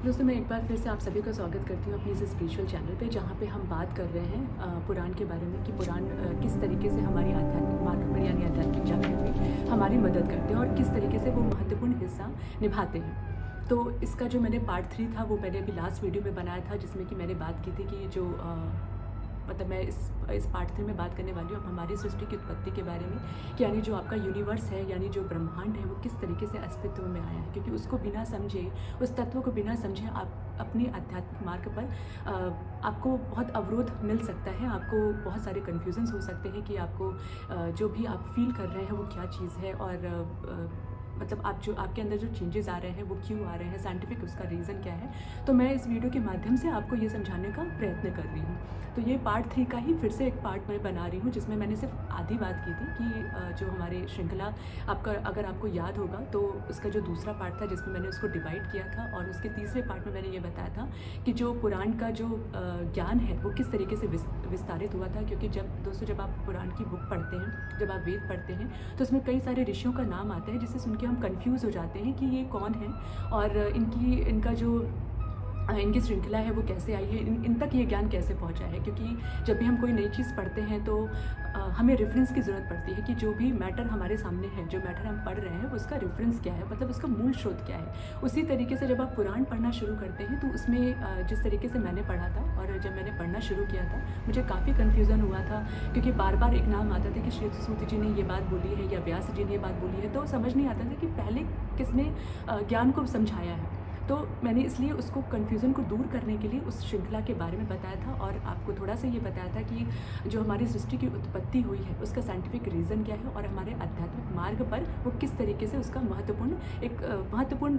दोस्तों, मैं एक बार फिर से आप सभी का स्वागत करती हूँ अपनी इस स्पिरिचुअल चैनल पे, जहाँ पे हम बात कर रहे हैं पुराण के बारे में कि पुराण किस तरीके से हमारी आध्यात्मिक मार्ग पर यानी आध्यात्मिक जागरण में हमारी मदद करते हैं और किस तरीके से वो महत्वपूर्ण हिस्सा निभाते हैं। तो इसका जो मैंने पार्ट 3 था वो मैंने अभी लास्ट वीडियो में बनाया था, जिसमें कि मैंने बात की थी कि जो मतलब मैं इस पार्ट 3 में बात करने वाली हूँ अब हमारी सृष्टि की उत्पत्ति के बारे में, कि यानी जो आपका यूनिवर्स है यानी जो ब्रह्मांड है वो किस तरीके से अस्तित्व में आया है। क्योंकि उसको बिना समझे, उस तत्व को बिना समझे आप अपनी आध्यात्मिक मार्ग पर आपको बहुत अवरोध मिल सकता है, आपको बहुत सारे कन्फ्यूजन्स हो सकते हैं कि आपको जो भी आप फील कर रहे हैं वो क्या चीज़ है, और मतलब आप जो आपके अंदर जो चेंजेस आ रहे हैं वो क्यों आ रहे हैं, साइंटिफिक उसका रीज़न क्या है। तो मैं इस वीडियो के माध्यम से आपको ये समझाने का प्रयत्न कर रही हूँ। तो ये पार्ट 3 का ही फिर से एक पार्ट मैं बना रही हूँ, जिसमें मैंने सिर्फ आधी बात की थी कि जो हमारे श्रृंखला आपका अगर आपको याद होगा तो उसका जो दूसरा पार्ट था जिसमें मैंने उसको डिवाइड किया था, और उसके तीसरे पार्ट में मैंने ये बताया था कि जो पुराण का जो ज्ञान है वो किस तरीके से विस्तारित हुआ था। क्योंकि जब आप पुराण की बुक पढ़ते हैं, जब आप वेद पढ़ते हैं, तो उसमें कई सारे ऋषियों का नाम आता है जिसे सुन के हम कंफ्यूज हो जाते हैं कि ये कौन है, और इनका जो इनकी श्रृंखला है वो कैसे आई है, इन तक ये ज्ञान कैसे पहुंचा है। क्योंकि जब भी हम कोई नई चीज़ पढ़ते हैं तो हमें रेफरेंस की ज़रूरत पड़ती है कि जो भी मैटर हमारे सामने है, जो मैटर हम पढ़ रहे हैं उसका रेफरेंस क्या है, मतलब उसका मूल स्रोत क्या है। उसी तरीके से जब आप पुराण पढ़ना शुरू करते हैं तो उसमें जिस तरीके से मैंने पढ़ा था, और जब मैंने पढ़ना शुरू किया था मुझे काफ़ी कन्फ्यूज़न हुआ था, क्योंकि बार बार एक नाम आता था कि श्री सूत जी ने ये बात बोली है या व्यास जी ने ये बात बोली है, तो समझ नहीं आता था कि पहले किसने ज्ञान को समझाया है। तो मैंने इसलिए उसको कन्फ्यूज़न को दूर करने के लिए उस श्रृंखला के बारे में बताया था, और आपको थोड़ा सा ये बताया था कि जो हमारी सृष्टि की उत्पत्ति हुई है उसका साइंटिफिक रीज़न क्या है, और हमारे आध्यात्मिक मार्ग पर वो किस तरीके से उसका महत्वपूर्ण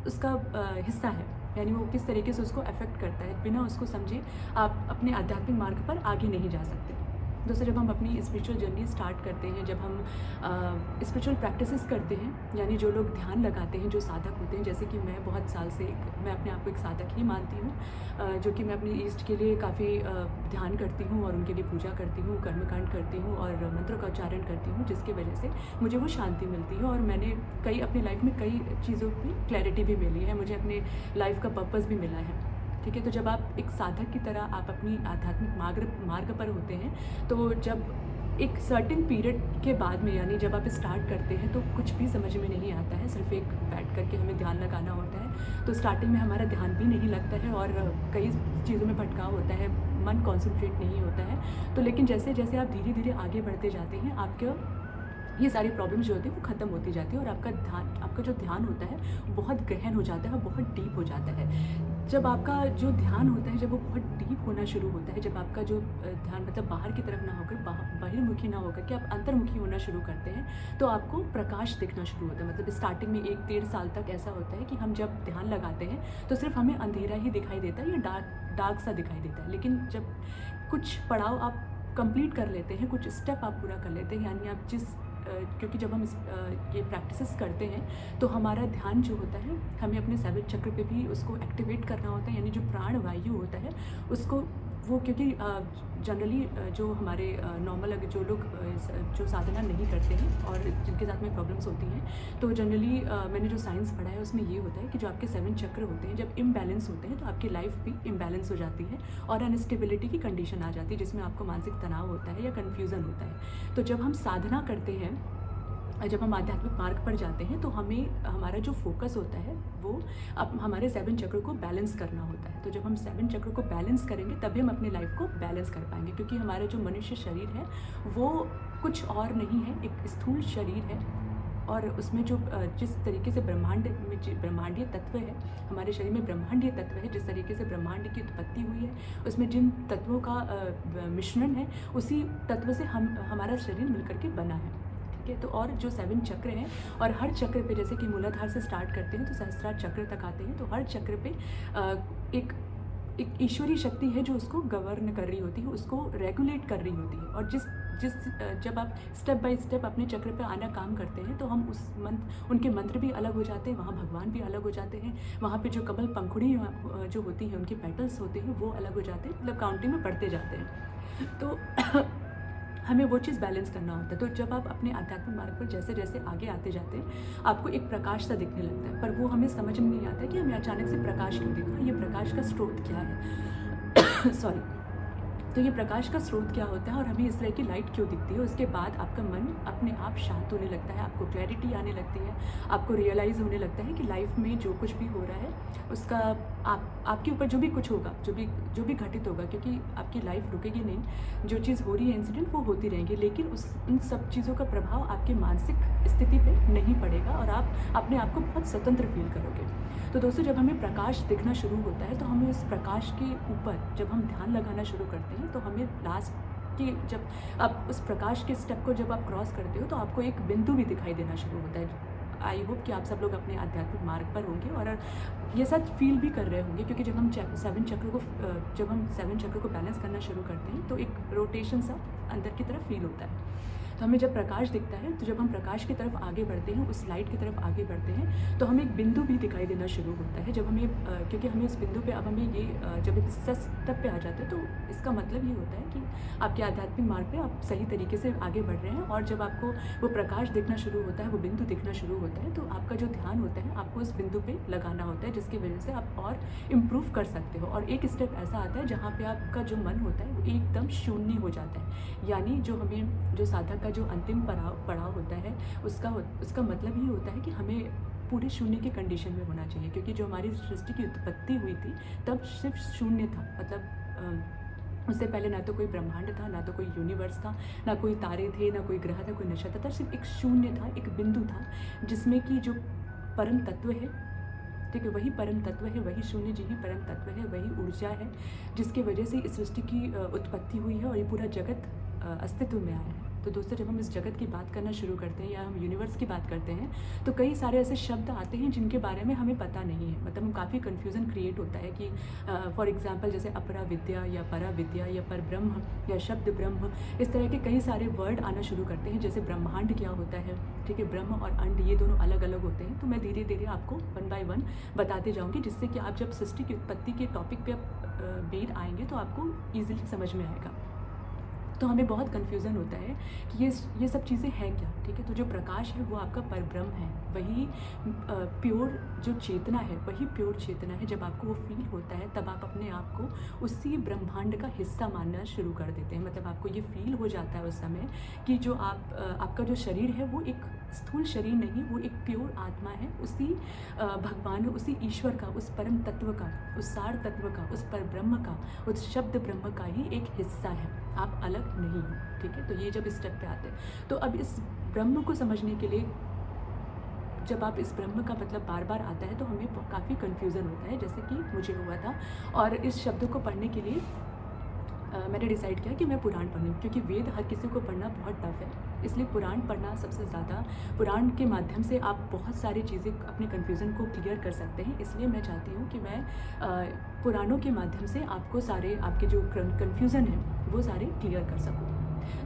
उसका हिस्सा है, यानी वो किस तरीके से उसको अफेक्ट करता है। बिना उसको समझे आप अपने आध्यात्मिक मार्ग पर आगे नहीं जा सकते। दोस्तों, जब हम अपनी स्पिरिचुअल जर्नी स्टार्ट करते हैं, जब हम स्पिरिचुअल प्रैक्टिसेस करते हैं, यानी जो लोग ध्यान लगाते हैं, जो साधक होते हैं, जैसे कि मैं बहुत साल से मैं अपने आप को एक साधक ही मानती हूँ, जो कि मैं अपनी ईष्ट के लिए काफ़ी ध्यान करती हूँ और उनके लिए पूजा करती हूँ, कर्मकांड करती हूँ और मंत्रों का उच्चारण करती हूँ, जिसकी वजह से मुझे वो शांति मिलती है। और मैंने अपनी लाइफ में कई चीज़ों की क्लैरिटी भी मिली है, मुझे अपने लाइफ का पर्पस भी मिला है। ठीक है, तो जब आप एक साधक की तरह आप अपनी आध्यात्मिक मार्ग पर होते हैं, तो जब एक सर्टेन पीरियड के बाद में, यानी जब आप स्टार्ट करते हैं तो कुछ भी समझ में नहीं आता है, सिर्फ एक बैठ करके हमें ध्यान लगाना होता है। तो स्टार्टिंग में हमारा ध्यान भी नहीं लगता है और कई चीज़ों में भटकाव होता है, मन कॉन्सेंट्रेट नहीं होता है। तो लेकिन जैसे जैसे आप धीरे धीरे आगे बढ़ते जाते हैं, आपके ये सारी प्रॉब्लम्स जो होती है वो ख़त्म होती जाती है, और आपका जो ध्यान होता है बहुत गहन हो जाता है और बहुत डीप हो जाता है। जब आपका जो ध्यान होता है, जब वो बहुत डीप होना शुरू होता है, जब आपका जो ध्यान मतलब बाहर की तरफ ना होकर बहिर्मुखी ना होकर के आप अंतर्मुखी होना शुरू करते हैं, तो आपको प्रकाश दिखना शुरू होता है। मतलब स्टार्टिंग में 1-1.5 साल तक ऐसा होता है कि हम जब ध्यान लगाते हैं तो सिर्फ हमें अंधेरा ही दिखाई देता है या डार्क सा दिखाई देता है। लेकिन जब कुछ पड़ाव आप कंप्लीट कर लेते हैं, कुछ स्टेप आप पूरा कर लेते हैं, यानी आप क्योंकि जब हम ये प्रैक्टिसेस करते हैं तो हमारा ध्यान जो होता है, हमें अपने 7 चक्र पे भी उसको एक्टिवेट करना होता है, यानी जो प्राण वायु होता है उसको वो, क्योंकि जनरली जो हमारे नॉर्मल जो लोग जो साधना नहीं करते हैं और जिनके साथ में प्रॉब्लम्स होती हैं, तो जनरली मैंने जो साइंस पढ़ा है उसमें ये होता है कि जो आपके 7 चक्र होते हैं जब इम्बैलेंस होते हैं तो आपकी लाइफ भी इम्बैलेंस हो जाती है और अनस्टेबिलिटी की कंडीशन आ जाती है, जिसमें आपको मानसिक तनाव होता है या कन्फ्यूज़न होता है। तो जब हम साधना करते हैं, जब हम आध्यात्मिक मार्ग पर जाते हैं, तो हमें हमारा जो फोकस होता है वो अब हमारे 7 चक्र को बैलेंस करना होता है। तो जब हम 7 चक्र को बैलेंस करेंगे तभी हम अपनी लाइफ को बैलेंस कर पाएंगे, क्योंकि हमारा जो मनुष्य शरीर है वो कुछ और नहीं है, एक स्थूल शरीर है, और उसमें जो जिस तरीके से ब्रह्मांडीय तत्व है, हमारे शरीर में ब्रह्मांडीय तत्व है, जिस तरीके से ब्रह्मांड की उत्पत्ति हुई है उसमें जिन तत्वों का मिश्रण है, उसी तत्व से हमारा शरीर मिलकर के बना है। ठीक है, तो और जो 7 चक्र हैं, और हर चक्र पे, जैसे कि मूलाधार से स्टार्ट करते हैं तो सहस्त्रार चक्र तक आते हैं, तो हर चक्र पे एक ईश्वरीय शक्ति है जो उसको गवर्न कर रही होती है, उसको रेगुलेट कर रही होती है। और जब आप स्टेप बाय स्टेप अपने चक्र पे आना काम करते हैं, तो हम उनके मंत्र भी अलग हो जाते हैं, वहाँ भगवान भी अलग हो जाते हैं, वहाँ पे जो कमल पंखुड़ी जो होती है, उनके पेटल्स होते हैं वो अलग हो जाते हैं, मतलब काउंटिंग में बढ़ते जाते हैं। तो हमें वो चीज़ बैलेंस करना होता है। तो जब आप अपने आध्यात्मिक मार्ग पर जैसे जैसे आगे आते जाते हैं, आपको एक प्रकाश सा दिखने लगता है, पर वो हमें समझ में नहीं आता कि हमें अचानक से प्रकाश क्यों दिखा, ये प्रकाश का स्रोत क्या है। सॉरी। तो ये प्रकाश का स्रोत क्या होता है और हमें इस तरह की लाइट क्यों दिखती है। उसके बाद आपका मन अपने आप शांत होने लगता है, आपको क्लैरिटी आने लगती है, आपको रियलाइज़ होने लगता है कि लाइफ में जो कुछ भी हो रहा है उसका आपके ऊपर जो भी कुछ होगा, जो भी घटित होगा, क्योंकि आपकी लाइफ रुकेगी नहीं। जो चीज़ हो रही है इंसिडेंट वो होती रहेंगी, लेकिन उन सब चीज़ों का प्रभाव आपकी मानसिक स्थिति पे नहीं पड़ेगा और आप अपने आप को बहुत स्वतंत्र फील करोगे। तो दोस्तों, जब हमें प्रकाश दिखना शुरू होता है तो हमें उस प्रकाश के ऊपर जब हम ध्यान लगाना शुरू करते हैं तो हमें लास्ट कि जब आप उस प्रकाश के स्टेप को जब आप क्रॉस करते हो तो आपको एक बिंदु भी दिखाई देना शुरू होता है। आई होप कि आप सब लोग अपने आध्यात्मिक मार्ग पर होंगे और ये सच फील भी कर रहे होंगे, क्योंकि जब हम सेवन चक्र को बैलेंस करना शुरू करते हैं तो एक रोटेशन सा अंदर की तरफ फील होता है। तो हमें जब प्रकाश दिखता है, तो जब हम प्रकाश की तरफ आगे बढ़ते हैं, उस लाइट की तरफ आगे बढ़ते हैं, तो हमें एक बिंदु भी दिखाई देना शुरू होता है। जब हमें क्योंकि हमें उस बिंदु पे अब हमें ये जब इस स्टेप पे आ जाते हैं तो इसका मतलब ये होता है कि आपके आध्यात्मिक मार्ग पे आप सही तरीके से आगे बढ़ रहे हैं। और जब आपको वो प्रकाश दिखना शुरू होता है, वो बिंदु दिखना शुरू होता है, तो आपका जो ध्यान होता है आपको उस बिंदु पे लगाना होता है, जिसकी वजह से आप और इम्प्रूव कर सकते हो। और एक स्टेप ऐसा आता है जहाँ पे आपका जो मन होता है वो एकदम शून्य हो जाता है। यानी जो साधक का जो अंतिम पड़ाव होता है उसका मतलब ये होता है कि हमें पूरे शून्य के कंडीशन में होना चाहिए, क्योंकि जो हमारी सृष्टि की उत्पत्ति हुई थी तब सिर्फ शून्य था। मतलब उससे पहले ना तो कोई ब्रह्मांड था, ना तो कोई यूनिवर्स था, ना कोई तारे थे, ना कोई ग्रह था, कोई नक्षत्र था, सिर्फ एक शून्य था, एक बिंदु था जिसमें कि जो परम तत्व है, ठीक है, वही परम तत्व है, वही शून्य जी ही परम तत्व है, वही ऊर्जा है जिसकी वजह से इस सृष्टि की उत्पत्ति हुई है और ये पूरा जगत अस्तित्व में आया है। तो दोस्तों, जब हम इस जगत की बात करना शुरू करते हैं या हम यूनिवर्स की बात करते हैं तो कई सारे ऐसे शब्द आते हैं जिनके बारे में हमें पता नहीं है। मतलब हम काफ़ी कन्फ्यूज़न क्रिएट होता है कि फॉर एग्जांपल जैसे अपरा विद्या या परा विद्या या पर ब्रह्म या शब्द ब्रह्म, इस तरह के कई सारे वर्ड आना शुरू करते हैं। जैसे ब्रह्मांड क्या होता है, ठीक है, ब्रह्म और अंड ये दोनों अलग अलग होते हैं। तो मैं धीरे धीरे आपको 1 बाय 1 बताते जाऊँगी, जिससे कि आप जब सृष्टि की उत्पत्ति के टॉपिक पर बेर आएंगे तो आपको ईजिली समझ में आएगा। तो हमें बहुत कन्फ्यूज़न होता है कि ये सब चीज़ें हैं क्या, ठीक है। तो जो प्रकाश है वो आपका परब्रह्म है, वही प्योर जो चेतना है वही प्योर चेतना है। जब आपको वो फील होता है तब आप अपने आप को उसी ब्रह्मांड का हिस्सा मानना शुरू कर देते हैं। मतलब आपको ये फील हो जाता है उस समय कि जो आपका जो शरीर है वो एक स्थूल शरीर नहीं, वो एक प्योर आत्मा है, उसी भगवान, उसी ईश्वर का, उस परम तत्व का, उस सार तत्व का, उस परब्रह्म का, उस शब्द ब्रह्म का ही एक हिस्सा है। आप अलग नहीं हो, ठीक है। तो ये जब स्टेप पे आते हैं तो अब इस ब्रह्म को समझने के लिए जब आप इस ब्रह्म का मतलब बार बार आता है तो हमें काफ़ी कन्फ्यूज़न होता है, जैसे कि मुझे हुआ था। और इस शब्द को पढ़ने के लिए मैंने डिसाइड किया कि मैं पुराण पढ़ूँ, क्योंकि वेद हर किसी को पढ़ना बहुत टफ है, इसलिए पुराण पढ़ना सबसे ज़्यादा, पुराण के माध्यम से आप बहुत सारी चीज़ें अपने कन्फ्यूज़न को क्लियर कर सकते हैं। इसलिए मैं चाहती हूँ कि मैं पुराणों के माध्यम से आपको सारे आपके जो कन्फ्यूज़न है वो सारे क्लियर कर सकूँ।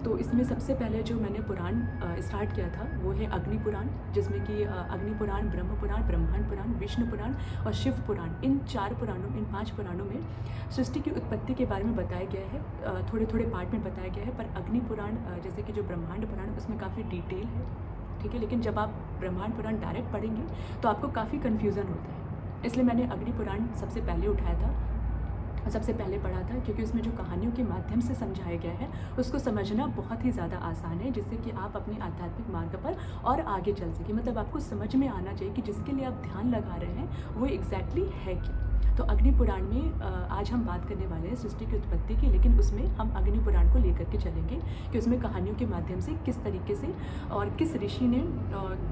तो इसमें सबसे पहले जो मैंने पुराण स्टार्ट किया था वो है अग्नि पुराण, जिसमें कि अग्नि पुराण, ब्रह्म पुराण, ब्रह्मांड पुराण, विष्णु पुराण और शिव पुराण, इन 5 पुराणों में सृष्टि की उत्पत्ति के बारे में बताया गया है। थोड़े थोड़े पार्ट में बताया गया है, पर अग्नि पुराण जैसे कि जो ब्रह्मांड पुराण उसमें काफ़ी डिटेल है, ठीक है। लेकिन जब आप ब्रह्मांड पुराण डायरेक्ट पढ़ेंगे तो आपको काफ़ी कन्फ्यूज़न होता है, इसलिए मैंने अग्नि पुराण सबसे पहले उठाया था, सबसे पहले पढ़ा था, क्योंकि उसमें जो कहानियों के माध्यम से समझाया गया है उसको समझना बहुत ही ज़्यादा आसान है, जिससे कि आप अपने आध्यात्मिक मार्ग पर और आगे चल सकें। मतलब आपको समझ में आना चाहिए कि जिसके लिए आप ध्यान लगा रहे हैं वो एग्जैक्टली है क्या। तो अग्नि पुराण में आज हम बात करने वाले हैं सृष्टि की उत्पत्ति की, लेकिन उसमें हम अग्नि पुराण को लेकर के चलेंगे कि उसमें कहानियों के माध्यम से किस तरीके से और किस ऋषि ने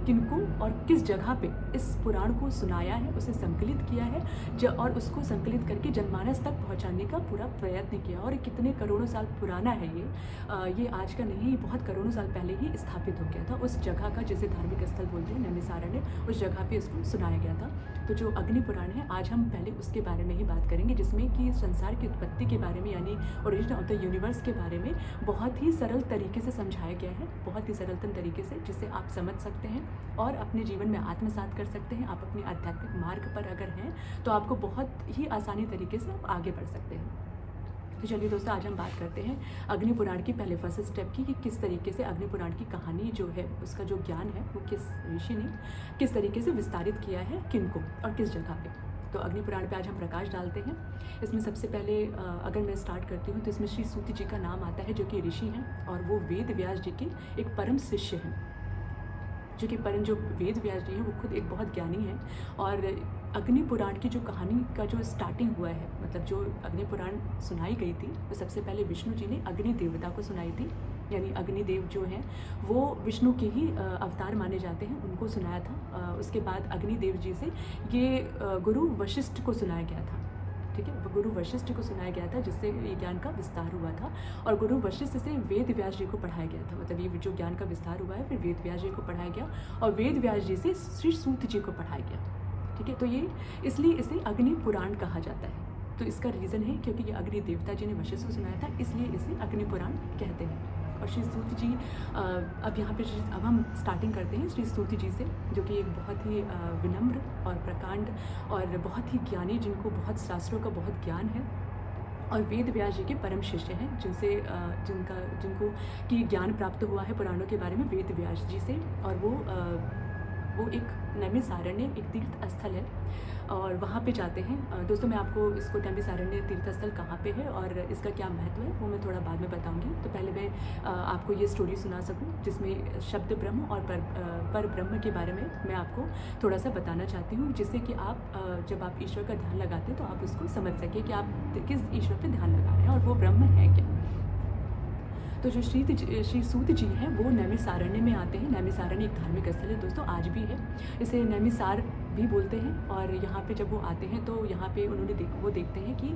किनको और किस जगह पे इस पुराण को सुनाया है, उसे संकलित किया है और उसको संकलित करके जनमानस तक पहुंचाने का पूरा प्रयत्न किया। और कितने करोड़ों साल पुराना है ये आज का नहीं, बहुत करोड़ों साल पहले ही स्थापित हो गया था उस जगह का, जिसे धार्मिक स्थल बोलते हैं, नैमिसारण्य, उस जगह पे इसको सुनाया गया था। तो जो अग्नि पुराण है आज हम पहले उसके बारे में ही बात करेंगे, जिसमें कि संसार की उत्पत्ति के बारे में यानी ओरिजिन ऑफ द यूनिवर्स के बारे में बहुत ही सरल तरीके से समझाया गया है, बहुत ही सरलतम तरीके से, जिससे आप समझ सकते हैं और अपने जीवन में आत्मसात कर सकते हैं। आप अपने आध्यात्मिक मार्ग पर अगर हैं तो आपको बहुत ही आसानी तरीके से आप आगे बढ़ सकते हैं। तो चलिए दोस्तों, आज हम बात करते हैं अग्नि पुराण की पहले फर्स्ट स्टेप की, कि किस तरीके से अग्नि पुराण की कहानी जो है, उसका जो ज्ञान है वो किस ऋषि ने किस तरीके से विस्तारित किया है, किनको और किस जगह पे। तो अग्नि पुराण पे आज हम प्रकाश डालते हैं। इसमें सबसे पहले अगर मैं स्टार्ट करती हूँ तो इसमें श्री सूत जी का नाम आता है, जो कि ऋषि हैं और वो वेद व्यास जी के एक परम शिष्य हैं। जो वेद व्यास जी हैं वो खुद एक बहुत ज्ञानी हैं। और अग्नि पुराण की जो कहानी का जो स्टार्टिंग हुआ है, मतलब जो अग्नि पुराण सुनाई गई थी, वो सबसे पहले विष्णु जी ने अग्नि देवता को सुनाई थी। यानी अग्निदेव जो हैं वो विष्णु के ही अवतार माने जाते हैं, उनको सुनाया था। उसके बाद अग्निदेव जी से ये गुरु वशिष्ठ को सुनाया गया था। ठीक है, वो गुरु वशिष्ठ को सुनाया गया था, जिससे ये ज्ञान का विस्तार हुआ था। और गुरु वशिष्ठ से वेद व्यास जी को पढ़ाया गया था। मतलब ये जो ज्ञान का विस्तार हुआ है, फिर वेद व्यास जी को पढ़ाया गया और वेद व्यास जी से श्री सूत जी को पढ़ाया गया। ठीक है, तो ये इसलिए इसे अग्नि पुराण कहा जाता है। तो इसका रीज़न है क्योंकि ये अग्नि देवता जी ने वशिष्ठ को सुनाया था, इसलिए इसे अग्नि पुराण कहते हैं। और श्री सूत जी अब यहाँ पे अब हम स्टार्टिंग करते हैं श्री सूत जी से, जो कि एक बहुत ही विनम्र और प्रकांड और बहुत ही ज्ञानी, जिनको बहुत शास्त्रों का बहुत ज्ञान है और वेद व्यास जी के परम शिष्य हैं, जिनको कि ज्ञान प्राप्त हुआ है पुराणों के बारे में वेद व्यास जी से। और वो एक नैमिषारण्य एक तीर्थ स्थल है और वहाँ पे जाते हैं। दोस्तों, मैं आपको इसको नैमिषारण्य तीर्थ स्थल कहाँ पे है और इसका क्या महत्व है वो मैं थोड़ा बाद में बताऊँगी। तो पहले मैं आपको ये स्टोरी सुना सकूँ, जिसमें शब्द ब्रह्म और पर ब्रह्म के बारे में मैं आपको थोड़ा सा बताना चाहती हूँ, जिससे कि आप जब आप ईश्वर का ध्यान लगाते हैं तो आप उसको समझ सकें कि आप किस ईश्वर पर ध्यान लगा रहे हैं और वो ब्रह्म है क्या। तो जो श्री सूत जी हैं वो नैमिषारण्य में आते हैं। नैमिषारण्य एक धार्मिक स्थल है दोस्तों, आज भी है। इसे नैमिषार भी बोलते हैं। और यहाँ पे जब वो आते हैं तो यहाँ पे वो देखते हैं कि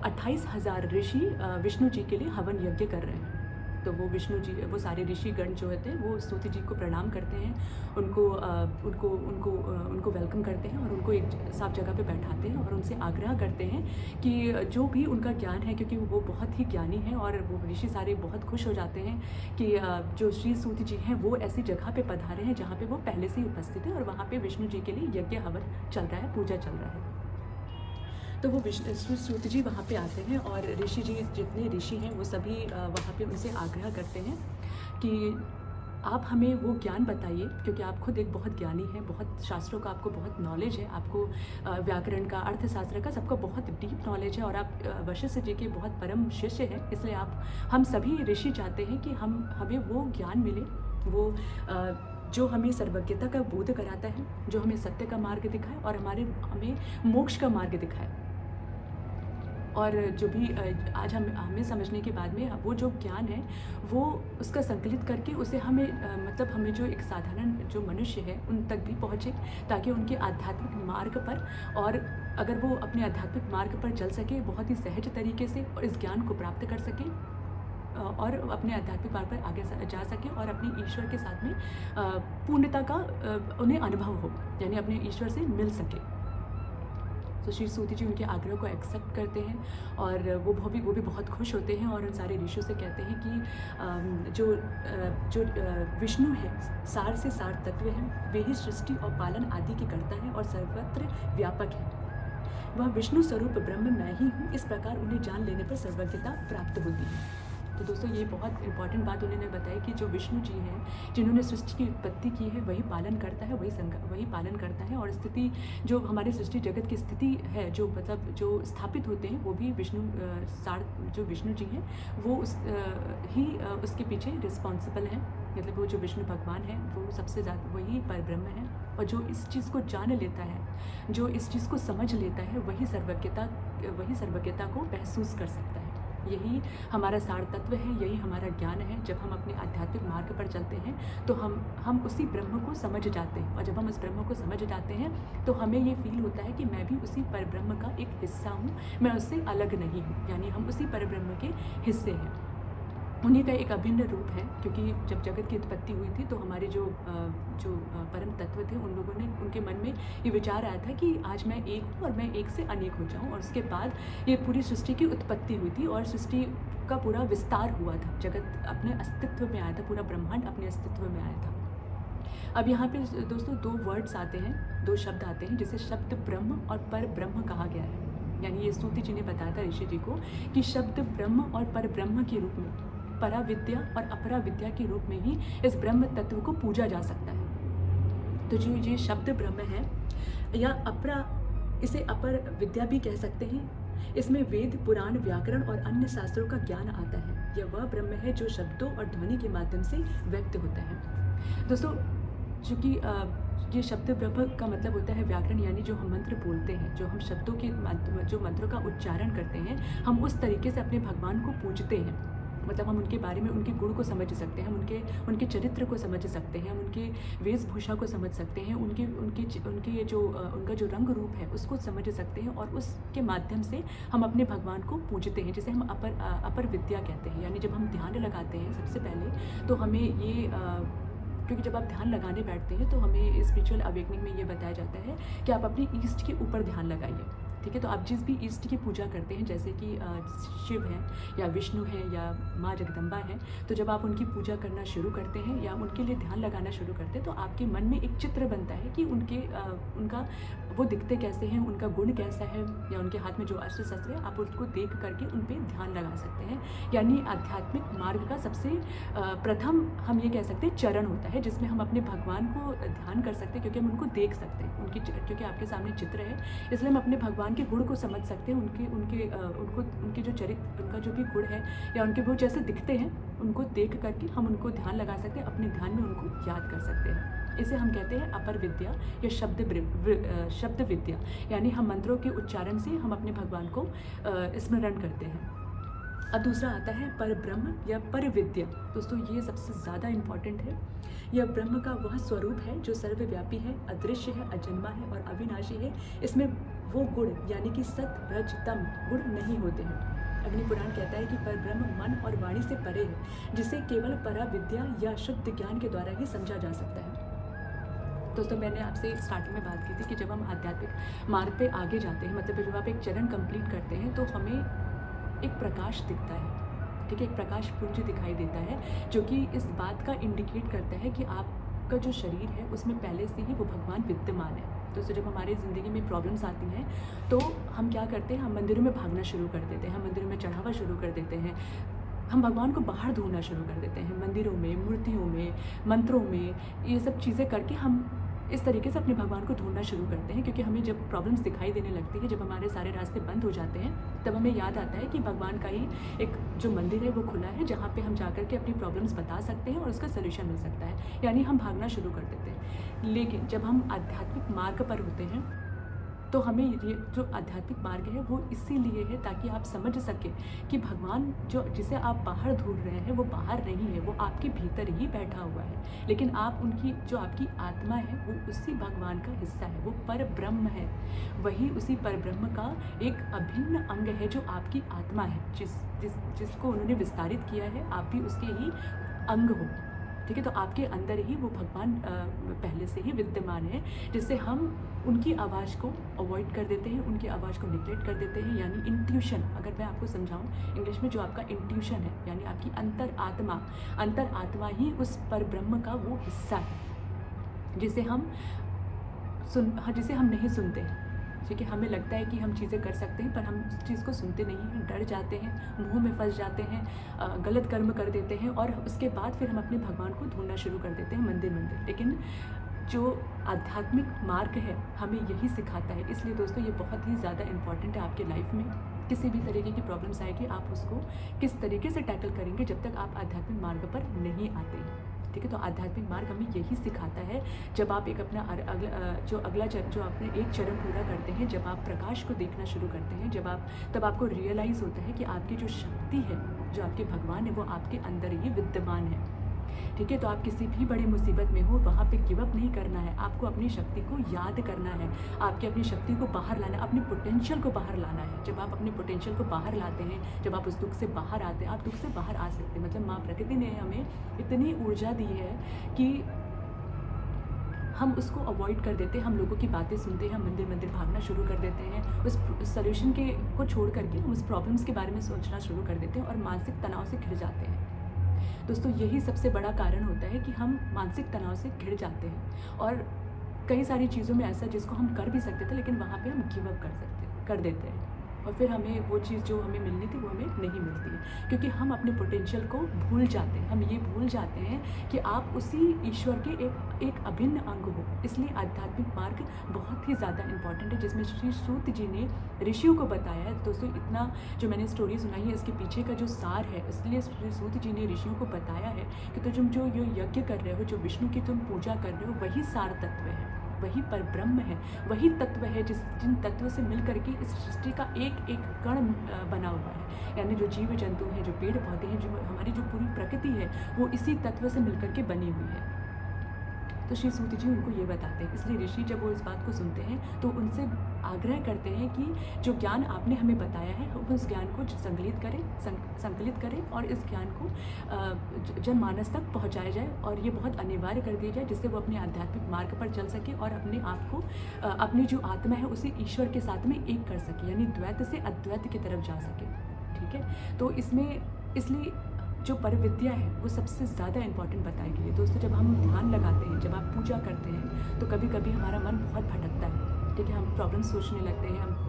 28,000 ऋषि विष्णु जी के लिए हवन यज्ञ कर रहे हैं। तो वो विष्णु जी, वो सारे ऋषिगण जो होते हैं वो सूत जी को प्रणाम करते हैं, उनको वेलकम करते हैं और उनको एक साफ जगह पे बैठाते हैं और उनसे आग्रह करते हैं कि जो भी उनका ज्ञान है, क्योंकि वो बहुत ही ज्ञानी हैं और वो ऋषि सारे बहुत खुश हो जाते हैं कि जो श्री सूत जी हैं वो ऐसी जगह पे पधारे हैं जहाँ पे वो पहले से ही उपस्थित है और वहाँ पे विष्णु जी के लिए यज्ञ हवन चल रहा है, पूजा चल रहा है। तो वो श्री सूत जी वहाँ पे आते हैं और ऋषि जी, जितने ऋषि हैं वो सभी वहाँ पे उनसे आग्रह करते हैं कि आप हमें वो ज्ञान बताइए, क्योंकि आप खुद एक बहुत ज्ञानी हैं, बहुत शास्त्रों का आपको बहुत नॉलेज है, आपको व्याकरण का, अर्थशास्त्र का, सबका बहुत डीप नॉलेज है और आप वशिष्ठ जी के बहुत परम शिष्य हैं। इसलिए हम सभी ऋषि चाहते हैं कि हमें वो ज्ञान मिले, वो जो हमें सर्वज्ञता का बोध कराता है, जो हमें सत्य का मार्ग दिखाए और हमें मोक्ष का मार्ग दिखाए। और जो भी आज हमें समझने के बाद में वो जो ज्ञान है वो उसका संकलित करके उसे मतलब हमें जो एक साधारण जो मनुष्य है उन तक भी पहुँचे, ताकि उनके आध्यात्मिक मार्ग पर, और अगर वो अपने आध्यात्मिक मार्ग पर चल सके बहुत ही सहज तरीके से और इस ज्ञान को प्राप्त कर सके और अपने आध्यात्मिक मार्ग पर आगे जा सके और अपने ईश्वर के साथ में पूर्णता का उन्हें अनुभव हो, यानी अपने ईश्वर से मिल सके। तो श्री सूत जी उनके आग्रह को एक्सेप्ट करते हैं और वो भी बहुत खुश होते हैं और उन सारे ऋषियों से कहते हैं कि जो विष्णु है, सार से सार तत्व है, वे ही सृष्टि और पालन आदि की करता है और सर्वत्र व्यापक है। वह विष्णु स्वरूप ब्रह्म मैं ही हूँ। इस प्रकार उन्हें जान लेने पर सर्वज्ञता प्राप्त होती है। तो दोस्तों, ये बहुत इंपॉर्टेंट बात उन्होंने बताई कि जो विष्णु जी हैं, जिन्होंने सृष्टि की उत्पत्ति की है, वही पालन करता है, वही पालन करता है। और स्थिति, जो हमारे सृष्टि जगत की स्थिति है, जो मतलब जो स्थापित होते हैं, वो भी जो विष्णु जी हैं वो उसके पीछे रिस्पॉन्सिबल हैं। मतलब वो जो विष्णु भगवान है वो सबसे ज़्यादा वही परब्रह्म है। और जो इस चीज़ को जान लेता है, जो इस चीज़ को समझ लेता है, वही सर्वज्ञता को महसूस कर सकता है। यही हमारा सार तत्व है, यही हमारा ज्ञान है। जब हम अपने आध्यात्मिक मार्ग पर चलते हैं तो हम उसी ब्रह्म को समझ जाते हैं, और जब हम उस ब्रह्म को समझ जाते हैं तो हमें ये फील होता है कि मैं भी उसी परब्रह्म का एक हिस्सा हूँ, मैं उससे अलग नहीं हूँ, यानी हम उसी परब्रह्म के हिस्से हैं। उन्हीं का एक अभिन्न रूप है, क्योंकि जब जगत की उत्पत्ति हुई थी तो हमारे जो परम तत्व थे, उनके मन में ये विचार आया था कि आज मैं एक हूँ और मैं एक से अनेक हो जाऊँ। और उसके बाद ये पूरी सृष्टि की उत्पत्ति हुई थी और सृष्टि का पूरा विस्तार हुआ था, जगत अपने अस्तित्व में आया था, पूरा ब्रह्मांड अपने अस्तित्व में आया था। अब यहाँ पे दोस्तों 2 वर्ड्स आते हैं, 2 शब्द आते हैं, जिसे शब्द ब्रह्म और पर ब्रह्म कहा गया है। यानी ये स्तुति जी ने बताया था ऋषि जी को कि शब्द ब्रह्म और पर ब्रह्म के रूप में, परा विद्या और अपरा विद्या के रूप में ही इस ब्रह्म तत्व को पूजा जा सकता है। तो जो ये शब्द ब्रह्म है या अपरा, इसे अपर विद्या भी कह सकते हैं। इसमें वेद, पुराण, व्याकरण और अन्य शास्त्रों का ज्ञान आता है। यह वह ब्रह्म है जो शब्दों और ध्वनि के माध्यम से व्यक्त होता है। दोस्तों, चूँकि ये शब्द ब्रह्म का मतलब होता है व्याकरण, यानी जो हम मंत्र बोलते हैं, जो हम शब्दों के जो मंत्रों का उच्चारण करते हैं, हम उस तरीके से अपने भगवान को पूजते हैं। मतलब हम उनके बारे में, उनके गुण को समझ सकते हैं, हम उनके चरित्र को समझ सकते हैं, हम उनके वेशभूषा को समझ सकते हैं, उनके जो उनका जो रंग रूप है उसको समझ सकते हैं, और उसके माध्यम से हम अपने भगवान को पूजते हैं, जिसे हम अपर विद्या कहते हैं। यानी जब हम ध्यान लगाते हैं सबसे पहले, तो हमें ये क्योंकि जब आप ध्यान लगाने बैठते हैं तो हमें स्पिरिचुअल अवेकनिंग में ये बताया जाता है कि आप अपनी ईस्ट के ऊपर ध्यान लगाइए। ठीक है, तो आप जिस भी ईस्ट की पूजा करते हैं, जैसे कि शिव हैं या विष्णु हैं या माँ जगदम्बा हैं, तो जब आप उनकी पूजा करना शुरू करते हैं या उनके लिए ध्यान लगाना शुरू करते हैं, तो आपके मन में एक चित्र बनता है कि उनका वो दिखते कैसे हैं, उनका गुण कैसा है, या उनके हाथ में जो अस्त्र शस्त्र है, आप उसको देख करके उन पर ध्यान लगा सकते हैं। यानी आध्यात्मिक मार्ग का सबसे प्रथम हम ये कह सकते हैं चरण होता है, जिसमें हम अपने भगवान को ध्यान कर सकते हैं, क्योंकि हम उनको देख सकते हैं, क्योंकि आपके सामने चित्र है, इसलिए हम अपने भगवान के गुण को समझ सकते हैं, उनके जो चरित्र, उनका जो भी गुण है या उनके वो जैसे दिखते हैं, उनको देख करके हम उनको ध्यान लगा सकते हैं, अपने ध्यान में उनको याद कर सकते हैं। इसे हम कहते हैं अपर विद्या या शब्द विद्या, यानी हम मंत्रों के उच्चारण से हम अपने भगवान को स्मरण करते हैं। अब दूसरा आता है पर ब्रह्म या पर विद्या। दोस्तों, ये सबसे ज़्यादा इम्पॉर्टेंट है। यह ब्रह्म का वह स्वरूप है जो सर्वव्यापी है, अदृश्य है, अजन्मा है और अविनाशी है। इसमें वो गुण यानी कि सत, रज, तम गुण नहीं होते हैं। अग्नि पुराण कहता है कि पर ब्रह्म मन और वाणी से परे है, जिसे केवल परा विद्या या शुद्ध ज्ञान के द्वारा ही समझा जा सकता है। दोस्तों, मैंने आपसे स्टार्टिंग में बात की थी कि जब हम आध्यात्मिक मार्ग पे आगे जाते हैं, मतलब जब आप एक चरण कंप्लीट करते हैं, तो हमें एक प्रकाश दिखता है। ठीक है, एक प्रकाश पुंज दिखाई देता है, जो कि इस बात का इंडिकेट करता है कि आपका जो शरीर है उसमें पहले से ही वो भगवान विद्यमान है। तो जब हमारी ज़िंदगी में प्रॉब्लम्स आती हैं, तो हम क्या करते हैं, हम मंदिरों में भागना शुरू कर देते हैं, हम मंदिरों में चढ़ावा शुरू कर देते हैं, हम भगवान को बाहर ढूंढना शुरू कर देते हैं, मंदिरों में, मूर्तियों में, मंत्रों में, ये सब चीज़ें करके हम इस तरीके से अपने भगवान को ढूंढना शुरू करते हैं। क्योंकि हमें जब प्रॉब्लम्स दिखाई देने लगती है, जब हमारे सारे रास्ते बंद हो जाते हैं, तब हमें याद आता है कि भगवान का ही एक जो मंदिर है वो खुला है, जहाँ पे हम जाकर के अपनी प्रॉब्लम्स बता सकते हैं और उसका सलूशन मिल सकता है। यानी हम भागना शुरू कर देते हैं। लेकिन जब हम आध्यात्मिक मार्ग पर होते हैं, तो हमें ये जो आध्यात्मिक मार्ग है वो इसीलिए है ताकि आप समझ सकें कि भगवान जिसे आप बाहर ढूंढ रहे हैं वो बाहर नहीं है, वो आपके भीतर ही बैठा हुआ है। लेकिन आप उनकी जो आपकी आत्मा है वो उसी भगवान का हिस्सा है, वो पर ब्रह्म है। वही उसी पर ब्रह्म का एक अभिन्न अंग है जो आपकी आत्मा है, जिसको उन्होंने विस्तारित किया है, आप भी उसके ही अंग हो। ठीक है, तो आपके अंदर ही वो भगवान पहले से ही विद्यमान है, जिससे हम उनकी आवाज़ को अवॉइड कर देते हैं, उनकी आवाज़ को निग्लेक्ट कर देते हैं। यानी इंट्यूशन, अगर मैं आपको समझाऊं इंग्लिश में, जो आपका इंट्यूशन है यानी आपकी अंतर आत्मा ही उस पर ब्रह्म का वो हिस्सा है जिसे हम नहीं सुनते हैं। ठीक है, हमें लगता है कि हम चीज़ें कर सकते हैं, पर हम उस चीज़ को सुनते नहीं हैं, डर जाते हैं, मुंह में फंस जाते हैं, गलत कर्म कर देते हैं, और उसके बाद फिर हम अपने भगवान को ढूंढना शुरू कर देते हैं मंदिर। लेकिन जो आध्यात्मिक मार्ग है हमें यही सिखाता है। इसलिए दोस्तों, ये बहुत ही ज़्यादा इम्पॉर्टेंट है आपके लाइफ में। किसी भी तरीके की प्रॉब्लम्स आएगी, आप उसको किस तरीके से टैकल करेंगे जब तक आप आध्यात्मिक मार्ग पर नहीं आते। ठीक है, तो आध्यात्मिक मार्ग हमें यही सिखाता है। जब आप एक अपना अगला चरण, जो आपने एक चरण पूरा करते हैं, जब आप प्रकाश को देखना शुरू करते हैं, तब आपको रियलाइज़ होता है कि आपकी जो शक्ति है, जो आपके भगवान है, वो आपके अंदर ही विद्यमान है। ठीक है, तो आप किसी भी बड़ी मुसीबत में हो, वहाँ पे गिव अप नहीं करना है, आपको अपनी शक्ति को याद करना है, आपकी अपनी शक्ति को बाहर लाना है, अपनी पोटेंशियल को बाहर लाना है। जब आप अपनी पोटेंशियल को बाहर लाते हैं, जब आप उस दुख से बाहर आते हैं, आप दुख से बाहर आ सकते हैं। मतलब माँ प्रकृति ने हमें इतनी ऊर्जा दी है कि हम उसको अवॉइड कर देते हैं, हम लोगों की बातें सुनते हैं, हम मंदिर भागना शुरू कर देते हैं, उस सॉल्यूशन को छोड़ करके हम उस प्रॉब्लम्स के बारे में सोचना शुरू कर देते हैं और मानसिक तनाव से घिर जाते हैं। दोस्तों, यही सबसे बड़ा कारण होता है कि हम मानसिक तनाव से घिर जाते हैं, और कई सारी चीज़ों में ऐसा जिसको हम कर भी सकते थे, लेकिन वहाँ पे हम गिव अप कर देते हैं। और फिर हमें वो चीज़ जो हमें मिलनी थी वो हमें नहीं मिलती है, क्योंकि हम अपने पोटेंशियल को भूल जाते हैं। हम ये भूल जाते हैं कि आप उसी ईश्वर के एक अभिन्न अंग हो। इसलिए आध्यात्मिक मार्ग बहुत ही ज़्यादा इम्पॉर्टेंट है, जिसमें श्री सूत जी ने ऋषियों को बताया है। दोस्तों, इतना जो मैंने स्टोरी सुनाई है इसके पीछे का जो सार है, इसलिए श्री सूत जी ने ऋषियों को बताया है कि तो तुम जो ये यज्ञ कर रहे हो, जो विष्णु की तुम पूजा कर रहे हो, वही सार तत्व है, वही परब्रह्म है, वही तत्व है जिन तत्व से मिल करके इस सृष्टि का एक एक कण बना हुआ है। यानी जो जीव जंतु हैं, जो पेड़ पौधे हैं, जो हमारी जो पूरी प्रकृति है, वो इसी तत्व से मिल करके बनी हुई है। तो श्री सूत जी उनको ये बताते हैं। इसलिए ऋषि जब वो इस बात को सुनते हैं तो उनसे आग्रह करते हैं कि जो ज्ञान आपने हमें बताया है, हम उस ज्ञान को संकलित करें और इस ज्ञान को जनमानस तक पहुंचाया जाए, और ये बहुत अनिवार्य कर दिया जाए, जिससे वो अपने आध्यात्मिक मार्ग पर चल सके और अपने आप को अपनी जो आत्मा है उसे ईश्वर के साथ में एक कर सके, यानी द्वैत से अद्वैत की तरफ जा सके। ठीक है, तो इसलिए जो परविद्या है वो सबसे ज़्यादा इम्पॉर्टेंट बताई गई है। दोस्तों, जब हम ध्यान लगाते हैं, जब आप पूजा करते हैं, तो कभी कभी हमारा मन बहुत भटकता है। ठीक है, हम प्रॉब्लम सोचने लगते हैं, हम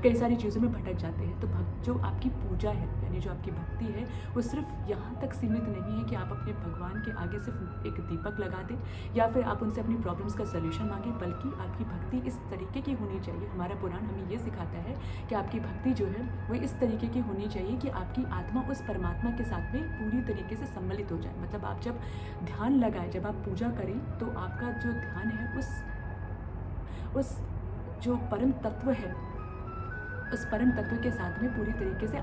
कई सारी चीज़ों में भटक जाते हैं। तो जो आपकी पूजा है, यानी जो आपकी भक्ति है, वो सिर्फ यहाँ तक सीमित नहीं है कि आप अपने भगवान के आगे सिर्फ एक दीपक लगा दें या फिर आप उनसे अपनी प्रॉब्लम्स का सल्यूशन मांगें, बल्कि आपकी भक्ति इस तरीके की होनी चाहिए। हमारा पुराण हमें ये सिखाता है कि आपकी भक्ति जो है वो इस तरीके की होनी चाहिए कि आपकी आत्मा उस परमात्मा के साथ में पूरी तरीके से सम्मिलित हो जाए। मतलब आप जब ध्यान लगाएं, जब आप पूजा करें, तो आपका जो ध्यान है उस जो परम तत्व है, उस परम तत्व के साथ में पूरी तरीके से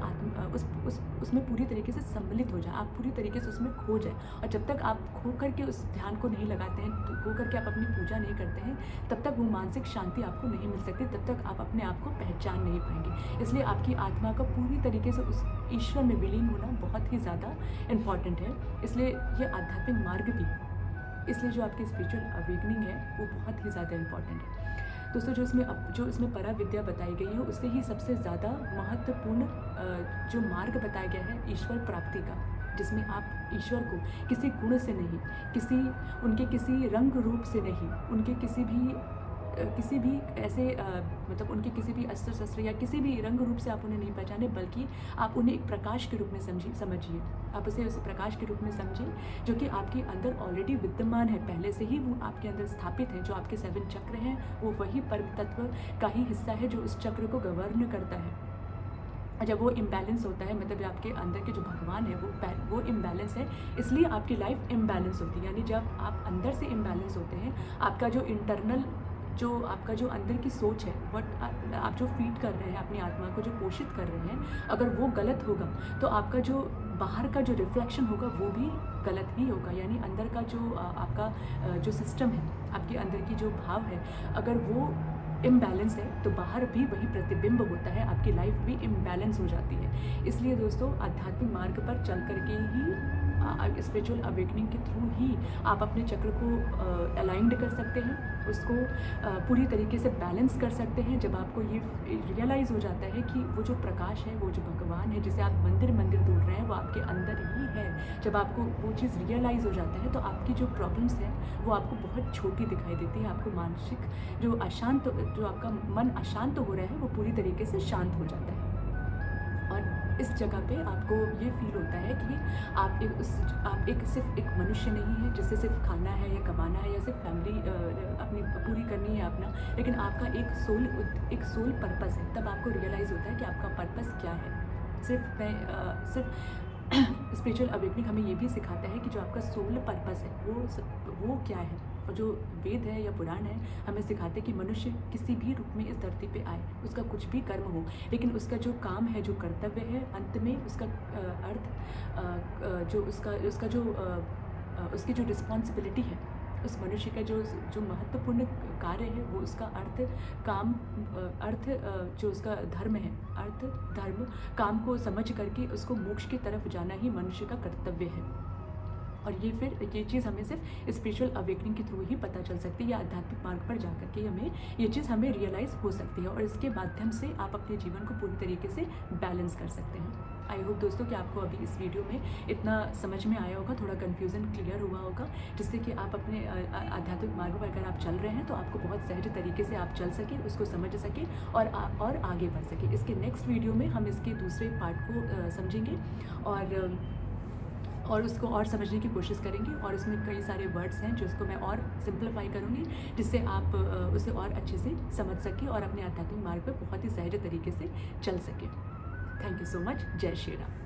उसमें पूरी तरीके से सम्मिलित हो जाए, आप पूरी तरीके से उसमें खो जाए। और जब तक आप खो करके उस ध्यान को नहीं लगाते हैं, तो खो करके आप अपनी पूजा नहीं करते हैं, तब तक वो मानसिक शांति आपको नहीं मिल सकती, तब तक आप अपने आप को पहचान नहीं पाएंगे। इसलिए आपकी आत्मा का पूरी तरीके से उस ईश्वर में विलीन होना बहुत ही ज़्यादा इम्पॉर्टेंट है। इसलिए ये आध्यात्मिक मार्ग भी, इसलिए जो आपकी स्पिरिचुअल अवेकनिंग है वो बहुत ही ज़्यादा इम्पॉर्टेंट है। दोस्तों, जो इसमें परा विद्या बताई गई है, उससे ही सबसे ज़्यादा महत्वपूर्ण जो मार्ग बताया गया है ईश्वर प्राप्ति का, जिसमें आप ईश्वर को किसी गुण से नहीं, उनके किसी रंग रूप से नहीं, उनके किसी भी ऐसे मतलब उनके किसी भी अस्त्र शस्त्र या किसी भी रंग रूप से आप उन्हें नहीं पहचाने, बल्कि आप उन्हें एक प्रकाश के रूप में समझिए। आप उसे उस प्रकाश के रूप में समझिए जो कि आपके अंदर ऑलरेडी विद्यमान है, पहले से ही वो आपके अंदर स्थापित है। जो आपके 7 चक्र हैं, वो वही परम तत्व का ही हिस्सा है जो उस चक्र को गवर्न करता है। जब वो इम्बैलेंस होता है, मतलब अंदर के जो भगवान है वो इम्बैलेंस है, इसलिए आपकी लाइफ इम्बैलेंस होती है। यानी जब आप अंदर से इम्बैलेंस होते हैं, आपका जो इंटरनल आपका जो अंदर की सोच है, आप जो फीड कर रहे हैं अपनी आत्मा को, जो पोषित कर रहे हैं, अगर वो गलत होगा तो आपका जो बाहर का जो रिफ्लेक्शन होगा वो भी गलत ही होगा। यानी अंदर का जो आपका जो सिस्टम है, आपके अंदर की जो भाव है, अगर वो इम्बैलेंस है तो बाहर भी वही प्रतिबिंब होता है, आपकी लाइफ भी इम्बैलेंस हो जाती है। इसलिए दोस्तों, आध्यात्मिक मार्ग पर चल करके ही स्पिरिचुअल अवेकनिंग के थ्रू ही आप अपने चक्र को अलाइंड कर सकते हैं, उसको पूरी तरीके से बैलेंस कर सकते हैं। जब आपको ये रियलाइज़ हो जाता है कि वो जो प्रकाश है, वो जो भगवान है जिसे आप मंदिर ढूंढ रहे हैं, वो आपके अंदर ही है। जब आपको वो चीज़ रियलाइज़ हो जाता है तो आपकी जो प्रॉब्लम्स हैं वो आपको बहुत छोटी दिखाई देती है। आपको मानसिक जो आपका मन अशांत हो रहा है वो पूरी तरीके से शांत हो जाता है। और इस जगह पे आपको ये फील होता है कि आप सिर्फ एक मनुष्य नहीं है जिससे सिर्फ खाना है या कमाना है या सिर्फ फैमिली अपनी पूरी करनी है अपना, लेकिन आपका एक सोल पर्पस है। तब आपको रियलाइज़ होता है कि आपका पर्पस क्या है। सिर्फ स्पिरिचुअल अवेकनिंग हमें ये भी सिखाता है कि जो आपका सोल पर्पस है वो क्या है। और जो वेद है या पुराण है हमें सिखाते हैं कि मनुष्य किसी भी रूप में इस धरती पे आए, उसका कुछ भी कर्म हो, लेकिन उसका जो काम है, जो कर्तव्य है, अंत में उसका उसकी जो रिस्पॉन्सिबिलिटी है, उस मनुष्य का जो महत्वपूर्ण कार्य है, वो उसका जो उसका धर्म है, धर्म काम को समझ करके उसको मोक्ष की तरफ जाना ही मनुष्य का कर्तव्य है। और ये चीज़ हमें सिर्फ स्पिरिचुअल अवेकनिंग के थ्रू ही पता चल सकती है, या आध्यात्मिक मार्ग पर जा कर के ये चीज़ हमें रियलाइज़ हो सकती है, और इसके माध्यम से आप अपने जीवन को पूरी तरीके से बैलेंस कर सकते हैं। आई होप दोस्तों कि आपको अभी इस वीडियो में इतना समझ में आया होगा, थोड़ा कन्फ्यूज़न क्लियर हुआ होगा, जिससे कि आप अपने आध्यात्मिक मार्ग पर अगर आप चल रहे हैं तो आपको बहुत सहज तरीके से आप चल सकें, उसको समझ सकें और आगे बढ़ सकें। इसके नेक्स्ट वीडियो में हम इसके दूसरे पार्ट को समझेंगे और उसको और समझने की कोशिश करेंगे, और इसमें कई सारे वर्ड्स हैं जिसको मैं और सिंप्लीफाई करूँगी, जिससे आप उसे और अच्छे से समझ सकें और अपने आध्यात्मिक मार्ग पर बहुत ही सहज तरीके से चल सकें। Thank you so much. जय श्री राम।